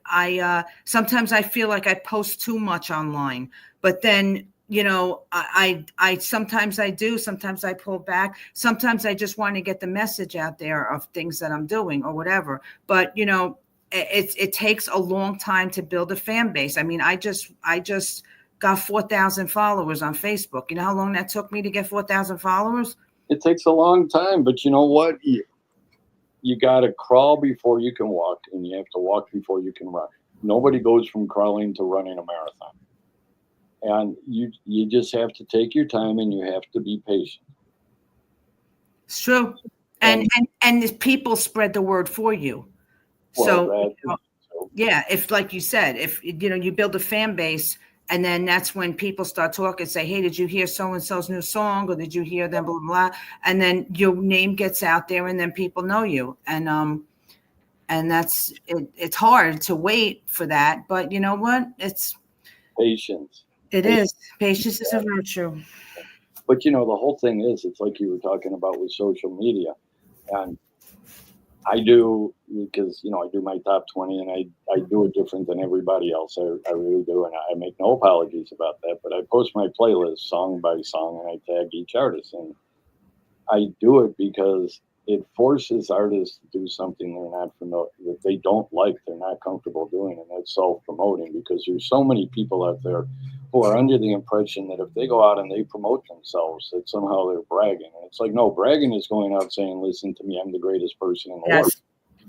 sometimes I feel like I post too much online, but then, I sometimes I do, sometimes I pull back. Sometimes I just want to get the message out there of things that I'm doing or whatever. But, it takes a long time to build a fan base. I mean, I just got 4,000 followers on Facebook. You know how long that took me to get 4,000 followers? It takes a long time, but you know what? You got to crawl before you can walk, and you have to walk before you can run. Nobody goes from crawling to running a marathon. And you just have to take your time, and you have to be patient. It's true. And the people spread the word for you. Well, yeah, if, like you said, if you build a fan base, and then that's when people start talking, say, hey, did you hear so-and-so's new song? Or did you hear them, blah, blah, blah. And then your name gets out there and then people know you. And that's, it's hard to wait for that. But you know what? It's patience. It is. Patience is a virtue. But the whole thing is, it's like you were talking about with social media. And I do, because, I do my top 20 and I do it different than everybody else. I really do. And I make no apologies about that. But I post my playlist song by song and I tag each artist. And I do it because it forces artists to do something they're not familiar, that they don't like, they're not comfortable doing. And that's self-promoting, because there's so many people out there who are under the impression that if they go out and they promote themselves, that somehow they're bragging. And it's like, no, bragging is going out saying, listen to me, I'm the greatest person in the world.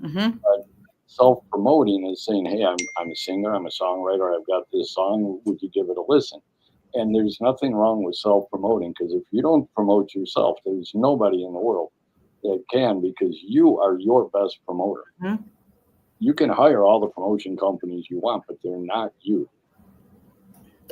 Mm-hmm. But self-promoting is saying, hey, I'm a singer, I'm a songwriter, I've got this song, would you give it a listen? And there's nothing wrong with self-promoting, because if you don't promote yourself, there's nobody in the world that can, because you are your best promoter. Mm-hmm. You can hire all the promotion companies you want, but they're not you.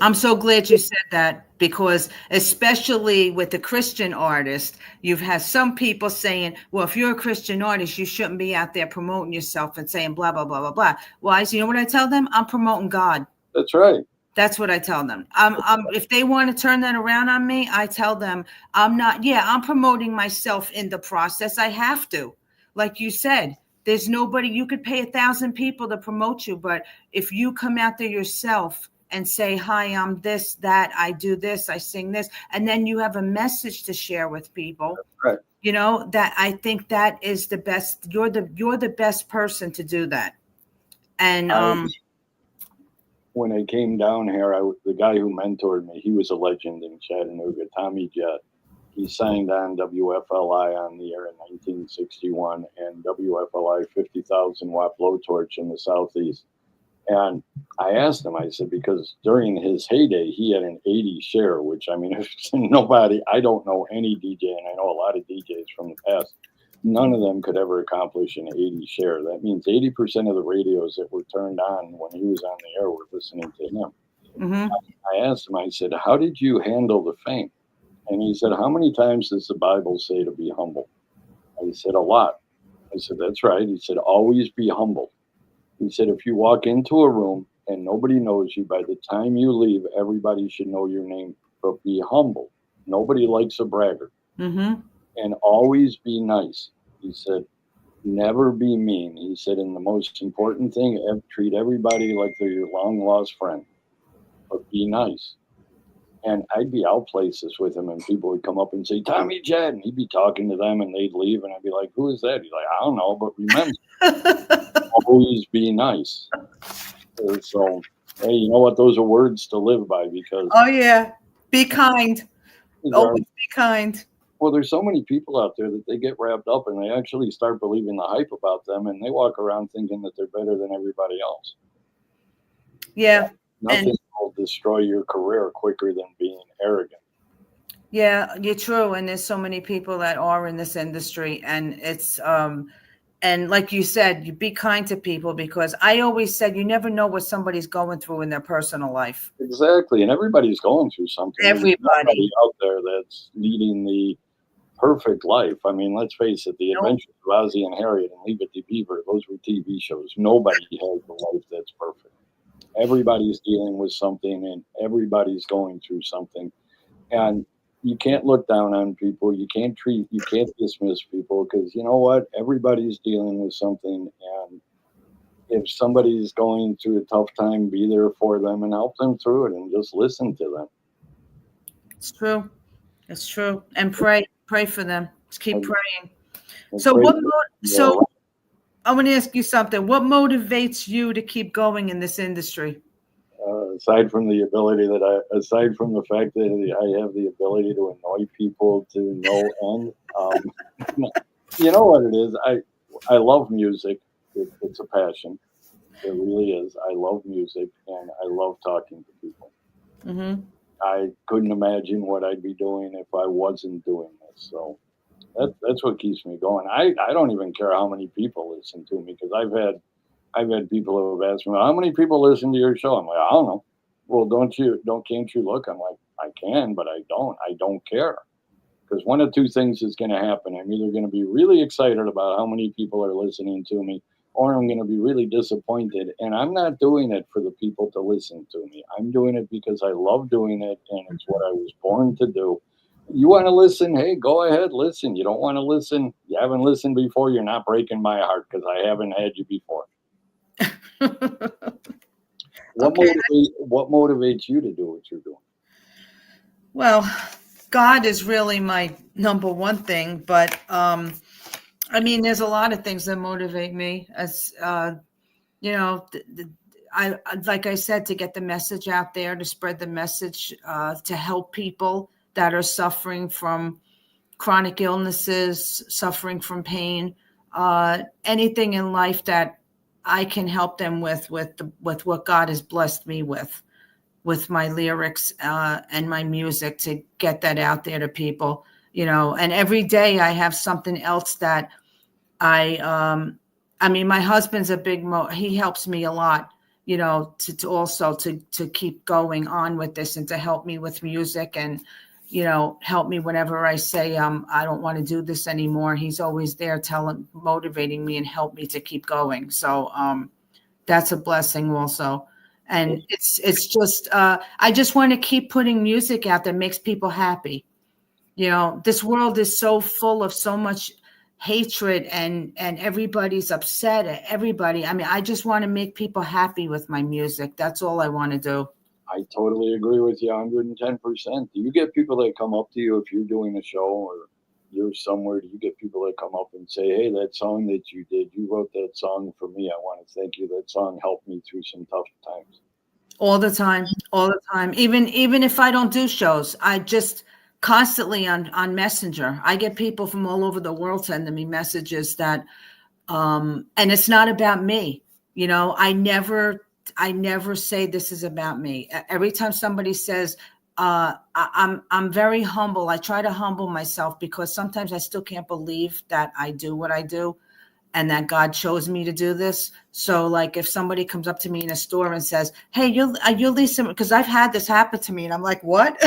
I'm so glad you said that, because especially with the Christian artist, you've had some people saying, well, if you're a Christian artist, you shouldn't be out there promoting yourself and saying blah, blah, blah, blah, blah. Why? So you know what I tell them? I'm promoting God. That's right. That's what I tell them. If they want to turn that around on me, I tell them I'm promoting myself in the process. I have to. Like you said, there's nobody, you could pay 1,000 people to promote you, but if you come out there yourself and say, hi, I'm this, that, I do this, I sing this, and then you have a message to share with people. Right. You know, that I think that is the best. You're the best person to do that. And when I came down here, the guy who mentored me, he was a legend in Chattanooga, Tommy Jett. He signed on WFLI on the air in 1961, and WFLI 50,000 watt blowtorch in the Southeast. And I asked him, I said, because during his heyday, he had an 80 share, which, I mean, I don't know any DJ, and I know a lot of DJs from the past. None of them could ever accomplish an 80 share. That means 80% of the radios that were turned on when he was on the air were listening to him. mm-hmm. I asked him, I said, how did you handle the fame? And he said, how many times does the Bible say to be humble? I said, a lot. I said, that's right. He said, always be humble. He said, if you walk into a room and nobody knows you, by the time you leave, everybody should know your name. But be humble. Nobody likes a braggart. Mm-hmm. And always be nice. He said, never be mean. He said, and the most important thing, treat everybody like they're your long-lost friend. But be nice. And I'd be out places with him, and people would come up and say, Tommy Jett, and he'd be talking to them, and they'd leave, and I'd be like, who is that? He's like, I don't know, but remember, always be nice. So, hey, you know what? Those are words to live by, because... Oh, yeah. Be kind. Always be kind. Well, there's so many people out there that they get wrapped up, and they actually start believing the hype about them, and they walk around thinking that they're better than everybody else. Yeah. Nothing will destroy your career quicker than being arrogant. Yeah, you're true. And there's so many people that are in this industry, and it's, and like you said, you be kind to people, because I always said, you never know what somebody's going through in their personal life. Exactly. And everybody's going through something. Everybody out there that's leading the perfect life. I mean, let's face it, the Adventures of Ozzie and Harriet and Leave It to Beaver, those were TV shows. Nobody has the life that's perfect. Everybody's dealing with something, and everybody's going through something. And you can't look down on people. You can't dismiss people, because you know what? Everybody's dealing with something. And if somebody's going through a tough time, be there for them and help them through it, and just listen to them. It's true. It's true. And pray for them. Just keep praying. So I want to ask you something. What motivates you to keep going in this industry? Aside from the fact that I have the ability to annoy people to no end, you know what it is? I love music. It's a passion. It really is. I love music, and I love talking to people. Mm-hmm. I couldn't imagine what I'd be doing if I wasn't doing this. So that's what keeps me going. I don't even care how many people listen to me, because I've had people who have asked me, how many people listen to your show? I'm like, I don't know. Well, can't you look? I'm like, I can, but I don't care. Because one of two things is going to happen. I'm either going to be really excited about how many people are listening to me, or I'm going to be really disappointed. And I'm not doing it for the people to listen to me. I'm doing it because I love doing it, and it's what I was born to do. You want to listen? Hey, go ahead, listen. You don't want to listen? You haven't listened before? You're not breaking my heart, because I haven't had you before. What motivates you to do what you're doing? Well, God is really my number one thing, but I mean, there's a lot of things that motivate me. As you know, I like I said, to get the message out there, to spread the message, to help people that are suffering from chronic illnesses, suffering from pain, anything in life that I can help them with what God has blessed me with my lyrics and my music, to get that out there to people, and every day I have something else that I mean, my husband's a big he helps me a lot, to also to keep going on with this, and to help me with music, and help me whenever I say I don't want to do this anymore. He's always there motivating me and help me to keep going. So that's a blessing also. And it's just I just want to keep putting music out that makes people happy. This world is so full of so much hatred, and everybody's upset at everybody. I mean, I just want to make people happy with my music. That's all I want to do. I totally agree with you 110%. Do you get people that come up to you if you're doing a show or you're somewhere? Do you get people that come up and say, hey, that song that you did, you wrote that song for me. I want to thank you. That song helped me through some tough times. All the time. Even if I don't do shows, I just constantly on Messenger, I get people from all over the world sending me messages that, and it's not about me. I never say this is about me. Every time somebody says, I'm very humble. I try to humble myself, because sometimes I still can't believe that I do what I do, and that God chose me to do this. So like, if somebody comes up to me in a store and says, hey, you're Lisa, because I've had this happen to me, and I'm like, what?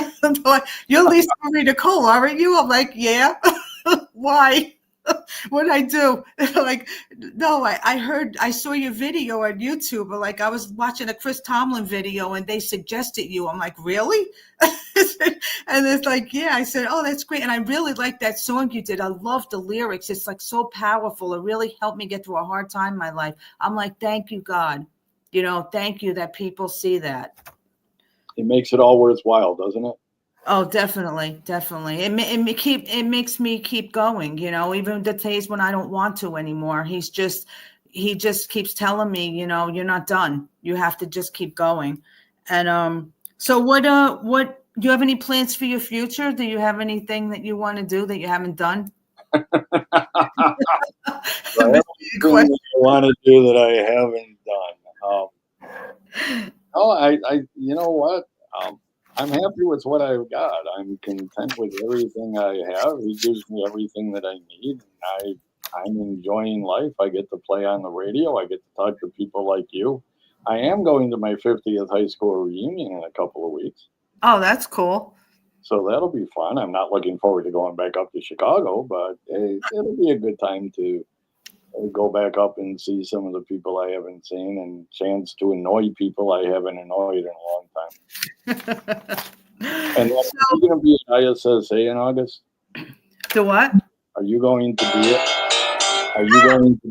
You're Lisa Marie Nicole, aren't you? I'm like, yeah. Why? What'd I do? Like, no, I saw your video on YouTube, but like, I was watching a Chris Tomlin video and they suggested you. I'm like, really? And it's like, yeah. I said, oh, that's great. And I really like that song you did. I love the lyrics. It's like so powerful. It really helped me get through a hard time in my life. I'm like, thank you, God. Thank you that people see that. It makes it all worthwhile, doesn't it? Oh, definitely. It makes me keep going, even the days when I don't want to anymore. He just keeps telling me, you're not done. You have to just keep going. And so what do you have any plans for your future? Do you have anything that you want to do that you haven't done? I want to do that I haven't done. You know what? I'm happy with what I've got. I'm content with everything I have. He gives me everything that I need. And I'm enjoying life. I get to play on the radio. I get to talk to people like you. I am going to my 50th high school reunion in a couple of weeks. Oh, that's cool. So that'll be fun. I'm not looking forward to going back up to Chicago, but hey, it'll be a good time to go back up and see some of the people I haven't seen, and chance to annoy people I haven't annoyed in a long time. And then, are you going to be at ISSA in August? The what? Are you going to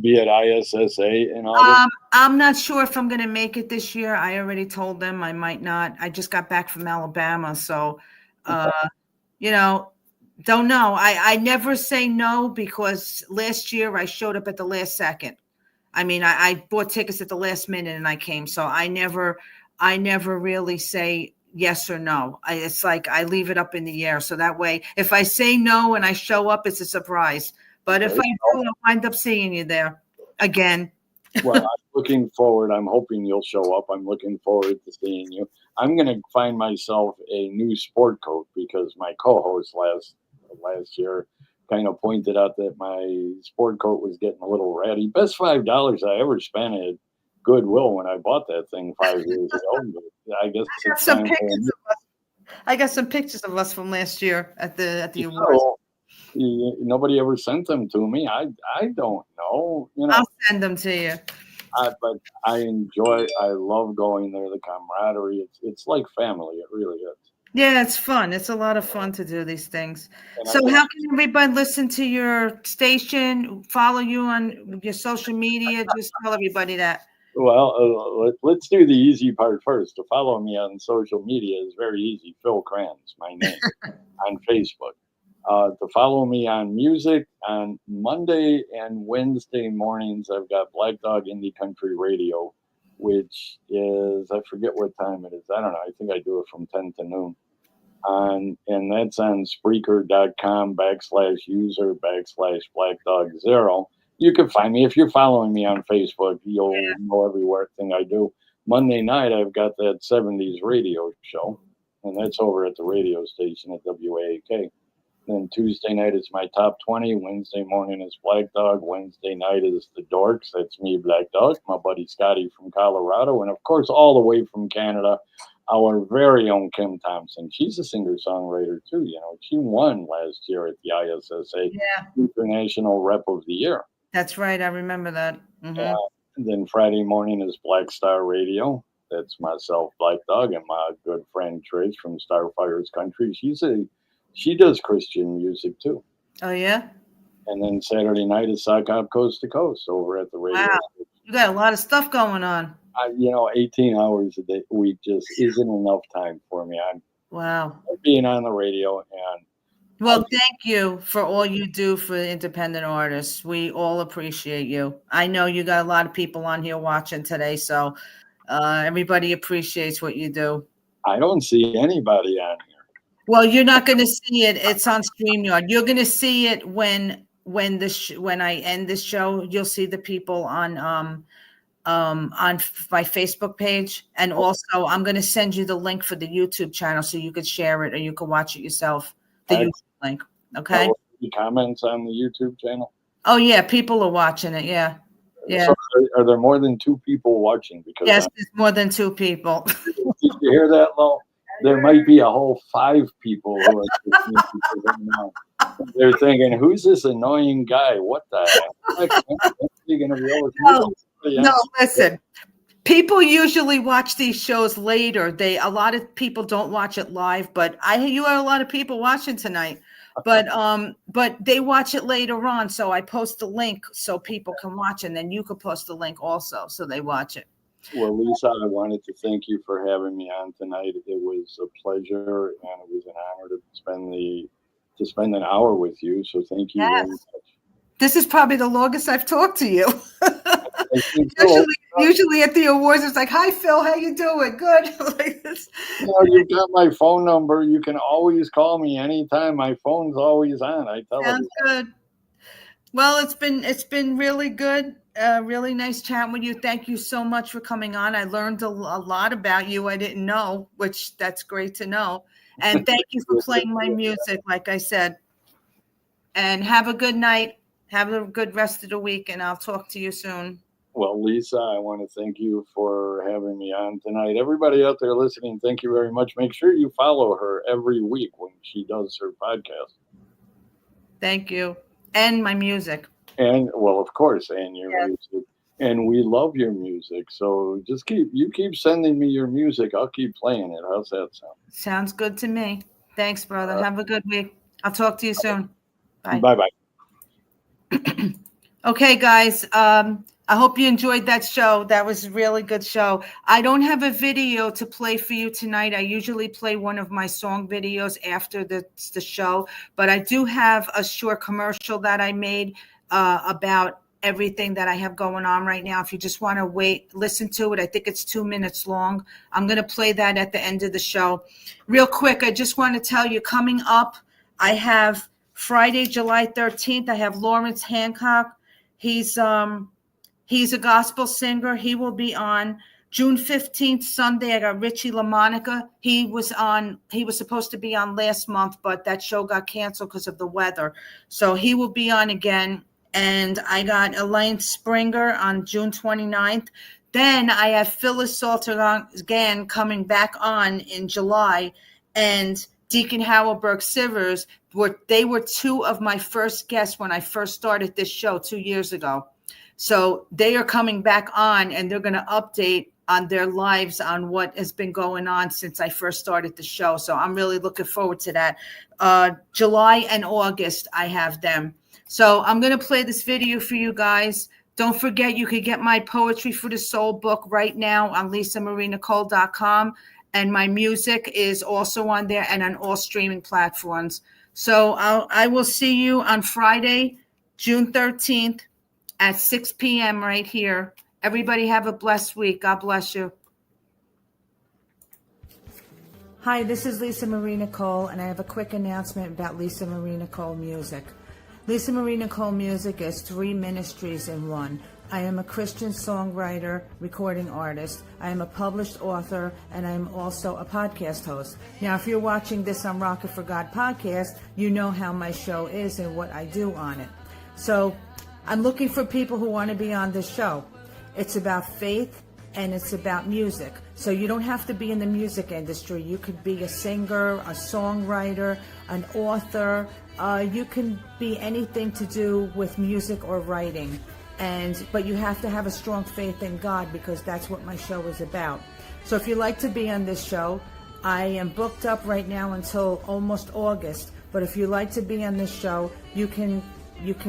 be at ISSA in August? I'm not sure if I'm going to make it this year. I already told them I might not. I just got back from Alabama, so don't know. I never say no, because last year I showed up at the last second. I mean, I bought tickets at the last minute and I came. So I never really say yes or no. It's like I leave it up in the air. So that way, if I say no and I show up, it's a surprise. But if I do, I'll wind up seeing you there again. Well, I'm looking forward. I'm hoping you'll show up. I'm looking forward to seeing you. I'm going to find myself a new sport coat, because my co-host last year kind of pointed out that my sport coat was getting a little ratty. Best $5 I ever spent at Goodwill when I bought that thing 5 years ago. I guess I got some pictures of us from last year at the awards. Nobody ever sent them to me. I don't know. I'll send them to you. But I love going there. The camaraderie. It's like family. It really is. Yeah, it's fun. It's a lot of fun to do these things. So how can everybody listen to your station, follow you on your social media? Just tell everybody that. Well, let's do the easy part first. To follow me on social media is very easy. Phil Kranz, my name, on Facebook. To follow me on music, on Monday and Wednesday mornings, I've got Black Dog Indie Country Radio, which is, I forget what time it is. I don't know. I think I do it from 10 to noon. And that's on Spreaker.com /user/BlackDog0. You can find me if you're following me on Facebook. You'll know everything I do. Monday night, I've got that 70s radio show, and that's over at the radio station at WAAK. Then Tuesday night is my top 20. Wednesday morning is Black Dog. Wednesday night is the Dorks. That's me, Black Dog, my buddy Scotty from Colorado, and of course, all the way from Canada, our very own Kim Thompson. She's a singer-songwriter too. You know, she won last year at the ISSA International Rep of the Year. That's right. I remember that. Mm-hmm. And then Friday morning is Black Star Radio. That's myself, Black Dog, and my good friend Trish from Starfire's Country. She does Christian music too. Oh yeah. And then Saturday night is Sock Hop Coast to Coast over at the radio. Wow, you got a lot of stuff going on. 18 hours a week just isn't enough time for me. I'm being on the radio. And well, thank you for all you do for independent artists. We all appreciate you. I know you got a lot of people on here watching today, so everybody appreciates what you do. I don't see anybody on here. Well, you're not going to see it. It's on StreamYard. You're going to see it when I end this show. You'll see the people on my Facebook page, and also I'm going to send you the link for the YouTube channel so you could share it or you could watch it yourself. The YouTube link, okay? Any comments on the YouTube channel? Oh yeah, people are watching it. Yeah. So are there more than 2 people watching? Because yes, there's more than 2 people. Did you hear that, Lo? There might be a whole 5 people who are listening because now they're thinking, "Who's this annoying guy? What the heck?" No, listen. People usually watch these shows later. A lot of people don't watch it live, but you have a lot of people watching tonight. But they watch it later on, so I post the link so people can watch, and then you could post the link also so they watch it. Well, Lisa, I wanted to thank you for having me on tonight. It was a pleasure, and it was an honor to spend an hour with you. So thank you very much. This is probably the longest I've talked to you. Usually at the awards, it's like, "Hi, Phil, how you doing? Good." Like this. You've got my phone number. You can always call me anytime. My phone's always on. I tell you. Sounds good. Well, it's been really good. Really nice chatting with you. Thank you so much for coming on. I learned a lot about you I didn't know, which that's great to know. And thank you for playing my music, like I said. And have a good night. Have a good rest of the week, and I'll talk to you soon. Well, Lisa, I want to thank you for having me on tonight. Everybody out there listening, thank you very much. Make sure you follow her every week when she does her podcast. Thank you. And my music. And, well, of course, and your music. And we love your music. So just keep sending me your music. I'll keep playing it. How's that sound? Sounds good to me. Thanks, brother. Have a good week. I'll talk to you soon. Bye. Bye-bye. Okay, guys. I hope you enjoyed that show. That was a really good show. I don't have a video to play for you tonight. I usually play one of my song videos after the show, but I do have a short commercial that I made about everything that I have going on right now. If you just want to listen to it. I think it's 2 minutes long. I'm going to play that at the end of the show. Real quick, I just want to tell you, coming up, I have Friday, July 13th, I have Lawrence Hancock. He's a gospel singer. He will be on. June 15th, Sunday, I got Richie LaMonica. He was supposed to be on last month, but that show got canceled because of the weather. So he will be on again. And I got Elaine Springer on June 29th. Then I have Phyllis Salter again coming back on in July. And Deacon Howelberg Sivers, they were 2 of my first guests when I first started this show 2 years ago. So they are coming back on, and they're going to update on their lives on what has been going on since I first started the show. So I'm really looking forward to that. July and August, I have them. So I'm going to play this video for you guys. Don't forget, you can get my Poetry for the Soul book right now on LisaMarieNicole.com. And my music is also on there and on all streaming platforms. So I will see you on Friday, June 13th at 6 p.m. right here. Everybody have a blessed week. God bless you. Hi, this is Lisa Marie Nicole, and I have a quick announcement about Lisa Marie Nicole music. Lisa Marie Nicole Music is 3 ministries in one. I am a Christian songwriter, recording artist. I am a published author, and I am also a podcast host. Now, if you're watching this on Rockin for God podcast, you know how my show is and what I do on it. So I'm looking for people who want to be on this show. It's about faith and it's about music. So you don't have to be in the music industry. You could be a singer, a songwriter, an author. You can be anything to do with music or writing. But you have to have a strong faith in God, because that's what my show is about. So if you'd like to be on this show, I am booked up right now until almost August. But if you'd like to be on this show, you can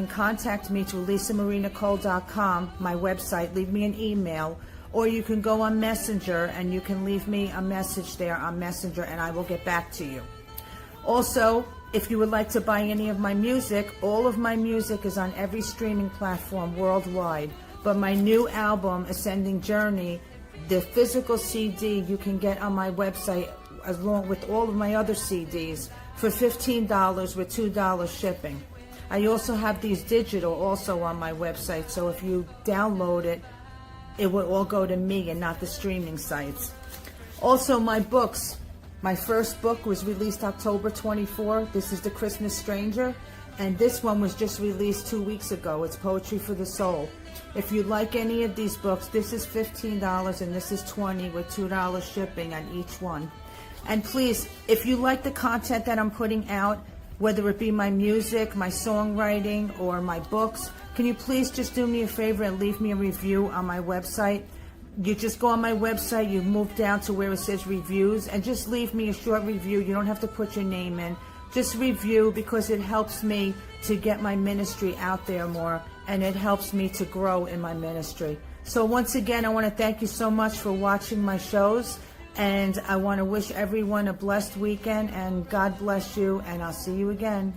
contact me through lisamarinicole.com, my website. Leave me an email, or you can go on Messenger and you can leave me a message there on Messenger, and I will get back to you. Also, if you would like to buy any of my music, all of my music is on every streaming platform worldwide. But my new album, Ascending Journey, the physical CD you can get on my website along with all of my other CDs for $15 with $2 shipping. I also have these digital also on my website, so if you download it, it will all go to me and not the streaming sites. Also, my books. My first book was released October 24. This is The Christmas Stranger. And this one was just released 2 weeks ago. It's Poetry for the Soul. If you like any of these books, this is $15 and this is $20 with $2 shipping on each one. And please, if you like the content that I'm putting out, whether it be my music, my songwriting, or my books, can you please just do me a favor and leave me a review on my website? You just go on my website, you move down to where it says reviews, and just leave me a short review. You don't have to put your name in. Just review, because it helps me to get my ministry out there more, and it helps me to grow in my ministry. So once again, I want to thank you so much for watching my shows, and I want to wish everyone a blessed weekend, and God bless you, and I'll see you again.